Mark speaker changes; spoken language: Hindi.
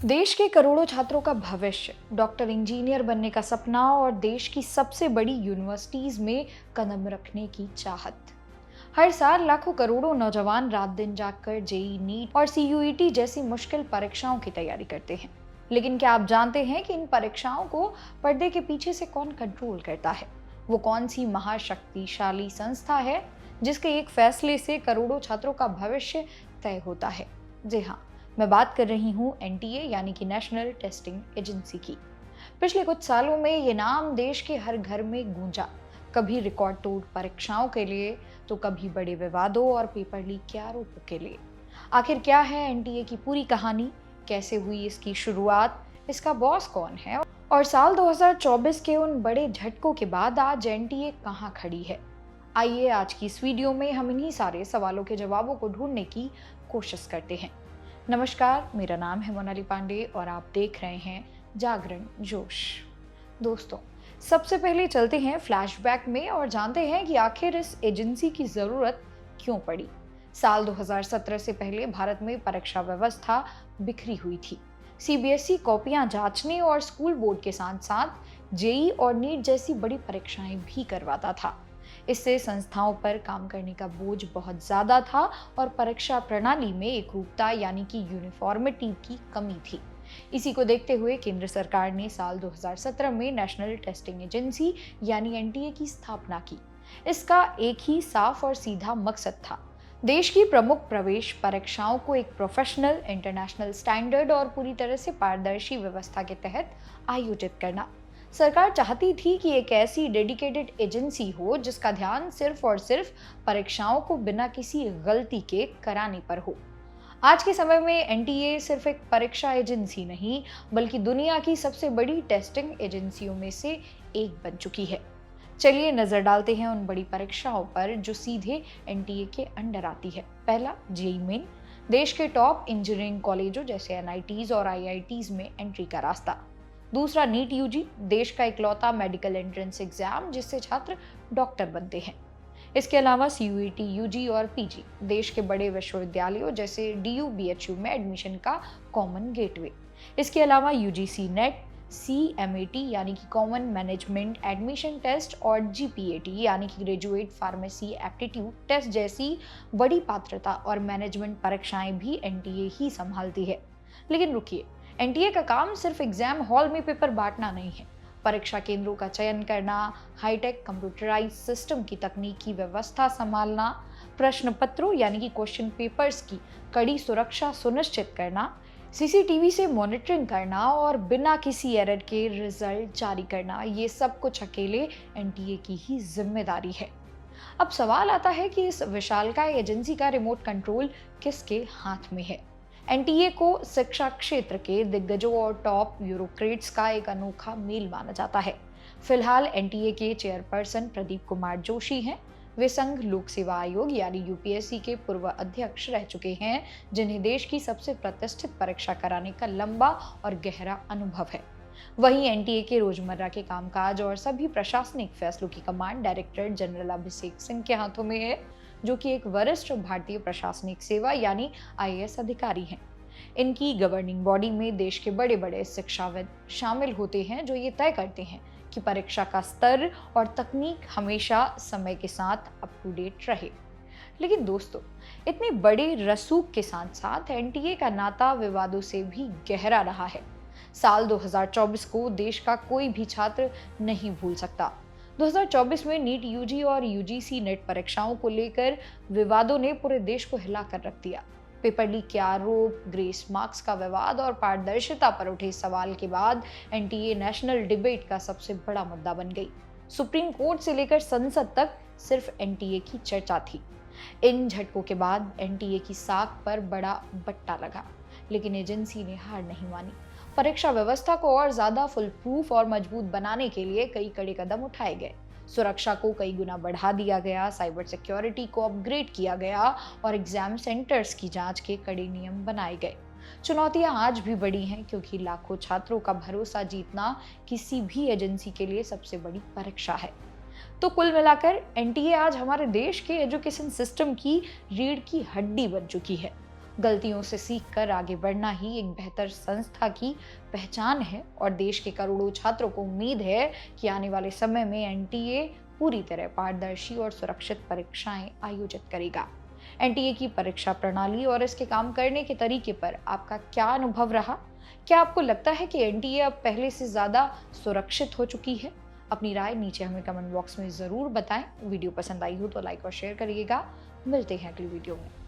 Speaker 1: देश के करोड़ों छात्रों का भविष्य, डॉक्टर इंजीनियर बनने का सपना और देश की सबसे बड़ी यूनिवर्सिटीज में कदम रखने की चाहत। हर साल लाखों करोड़ों नौजवान रात दिन जागकर जेई, नीट और सीयूईटी जैसी मुश्किल परीक्षाओं की तैयारी करते हैं। लेकिन क्या आप जानते हैं कि इन परीक्षाओं को पर्दे के पीछे से कौन कंट्रोल करता है? वो कौन सी महाशक्तिशाली संस्था है जिसके एक फैसले से करोड़ों छात्रों का भविष्य तय होता है? जी हाँ, मैं बात कर रही हूँ एनटीए यानी कि नेशनल टेस्टिंग एजेंसी की। पिछले कुछ सालों में ये नाम देश के हर घर में गूंजा। कभी रिकॉर्ड तोड़ परीक्षाओं के लिए, तो कभी बड़े विवादों और पेपर लीक के आरोपों के लिए। आखिर क्या है एनटीए की पूरी कहानी? कैसे हुई इसकी शुरुआत? इसका बॉस कौन है? और साल 2024 के उन बड़े झटकों के बाद आज एनटीए कहाँ खड़ी है? आइए आज की इस वीडियो में हम इन्हीं सारे सवालों के जवाबों को ढूंढने की कोशिश करते हैं। नमस्कार, मेरा नाम है मोनाली पांडे और आप देख रहे हैं जागरण जोश। दोस्तों, सबसे पहले चलते हैं फ्लैशबैक में और जानते हैं कि आखिर इस एजेंसी की जरूरत क्यों पड़ी। साल 2017 से पहले भारत में परीक्षा व्यवस्था बिखरी हुई थी। सीबीएसई कॉपियां जांचने और स्कूल बोर्ड के साथ साथ जेई और नीट जैसी बड़ी परीक्षाएं भी करवाता था। इससे संस्थाओं पर काम करने का बोझ बहुत ज्यादा था और परीक्षा प्रणाली में एकरूपता यानी कि यूनिफॉर्मिटी की कमी थी। इसी को देखते हुए केंद्र सरकार ने साल 2017 में नेशनल टेस्टिंग एजेंसी यानी एनटीए की स्थापना की। इसका एक ही साफ और सीधा मकसद था, देश की प्रमुख प्रवेश परीक्षाओं को एक प्रोफेशनल, इंटरनेशनल स्टैंडर्ड और पूरी तरह से पारदर्शी व्यवस्था के तहत आयोजित करना। सरकार चाहती थी कि एक ऐसी डेडिकेटेड एजेंसी हो जिसका ध्यान सिर्फ और सिर्फ परीक्षाओं को बिना किसी गलती के कराने पर हो। आज के समय में एनटीए सिर्फ एक परीक्षा एजेंसी नहीं, बल्कि दुनिया की सबसे बड़ी टेस्टिंग एजेंसियों में से एक बन चुकी है। चलिए नजर डालते हैं उन बड़ी परीक्षाओं पर जो सीधे एनटीए के अंडर आती है। पहला, जेईई मेन, देश के टॉप इंजीनियरिंग कॉलेजों जैसे एनआईटीज और आईआईटीज में एंट्री का रास्ता। दूसरा, नीट यूजी, देश का इकलौता मेडिकल एंट्रेंस एग्जाम जिससे छात्र डॉक्टर बनते हैं। इसके अलावा सीयूईटी यूजी और पीजी, देश के बड़े विश्वविद्यालयों जैसे डीयू बीएचयू में एडमिशन का कॉमन गेटवे। इसके अलावा यूजीसी नेट, सीएमएटी यानी कि कॉमन मैनेजमेंट एडमिशन टेस्ट और जीपीएटी यानी कि ग्रेजुएट फार्मेसी एप्टीट्यूड टेस्ट जैसी बड़ी पात्रता और मैनेजमेंट परीक्षाएं भी एनटीए ही संभालती है। लेकिन रुकिए, एनटीए का काम सिर्फ एग्जाम हॉल में पेपर बांटना नहीं है। परीक्षा केंद्रों का चयन करना, हाईटेक कंप्यूटराइज सिस्टम की तकनीकी व्यवस्था संभालना, प्रश्न पत्रों यानी कि क्वेश्चन पेपर्स की कड़ी सुरक्षा सुनिश्चित करना, सीसीटीवी से मॉनिटरिंग करना और बिना किसी एरर के रिजल्ट जारी करना, ये सब कुछ अकेले एनटीए की ही जिम्मेदारी है। अब सवाल आता है कि इस विशालकाय एजेंसी का रिमोट कंट्रोल किसके हाथ में है? एनटीए को शिक्षा क्षेत्र के दिग्गजों और टॉप ब्यूरोक्रेट्स का एक अनोखा मेल माना जाता है। फिलहाल एनटीए के चेयरपर्सन प्रदीप कुमार जोशी हैं। वे संघ लोक सेवा आयोग यानी यूपीएससी के पूर्व अध्यक्ष रह चुके हैं, जिन्हें देश की सबसे प्रतिष्ठित परीक्षा कराने का लंबा और गहरा अनुभव है। वहीं एनटीए के रोजमर्रा के कामकाज और सभी प्रशासनिक फैसलों की command director general Abhishek Singh के हाथों में है, जो कि एक वरिष्ठ भारतीय प्रशासनिक सेवा यानी आईएएस अधिकारी हैं। इनकी गवर्निंग बॉडी में देश के बड़े बड़े शिक्षाविद शामिल होते हैं, जो ये तय करते हैं कि परीक्षा का स्तर और तकनीक हमेशा समय के साथ अप टू डेट रहे। लेकिन दोस्तों, इतने बड़े रसूख के साथ साथ एनटीए का नाता विवादों से भी गहरा रहा है। साल 2024 को देश का कोई भी छात्र नहीं भूल सकता। 2024 में नीट यूजी और यूजीसी नेट परीक्षाओं को लेकर विवादों ने पूरे देश को हिला कर रख दिया। पेपर लीक के आरोप, ग्रेस मार्क्स का विवाद और पारदर्शिता पर उठे सवाल के बाद एनटीए नेशनल डिबेट का सबसे बड़ा मुद्दा बन गई। सुप्रीम कोर्ट से लेकर संसद तक सिर्फ एनटीए की चर्चा थी। इन झटकों के बाद एनटीए की साख पर बड़ा बट्टा लगा, लेकिन एजेंसी ने हार नहीं मानी। परीक्षा व्यवस्था को और ज्यादा फुल प्रूफ और मजबूत बनाने के लिए कई कड़े कदम उठाए गए। सुरक्षा को कई गुना बढ़ा दिया गया, साइबर सिक्योरिटी को अपग्रेड किया गया और एग्जाम सेंटर्स की जांच के कड़े नियम बनाए गए। चुनौतियां आज भी बड़ी हैं, क्योंकि लाखों छात्रों का भरोसा जीतना किसी भी एजेंसी के लिए सबसे बड़ी परीक्षा है। तो कुल मिलाकर एनटीए आज हमारे देश के एजुकेशन सिस्टम की रीढ़ की हड्डी बन चुकी है। गलतियों से सीखकर आगे बढ़ना ही एक बेहतर संस्था की पहचान है और देश के करोड़ों छात्रों को उम्मीद है कि आने वाले समय में एनटीए पूरी तरह पारदर्शी और सुरक्षित परीक्षाएं आयोजित करेगा। एनटीए की परीक्षा प्रणाली और इसके काम करने के तरीके पर आपका क्या अनुभव रहा? क्या आपको लगता है कि एनटीए अब पहले से ज्यादा सुरक्षित हो चुकी है? अपनी राय नीचे हमें कमेंट बॉक्स में जरूर बताएं। वीडियो पसंद आई हो तो लाइक और शेयर करिएगा। मिलते हैं अगली वीडियो में।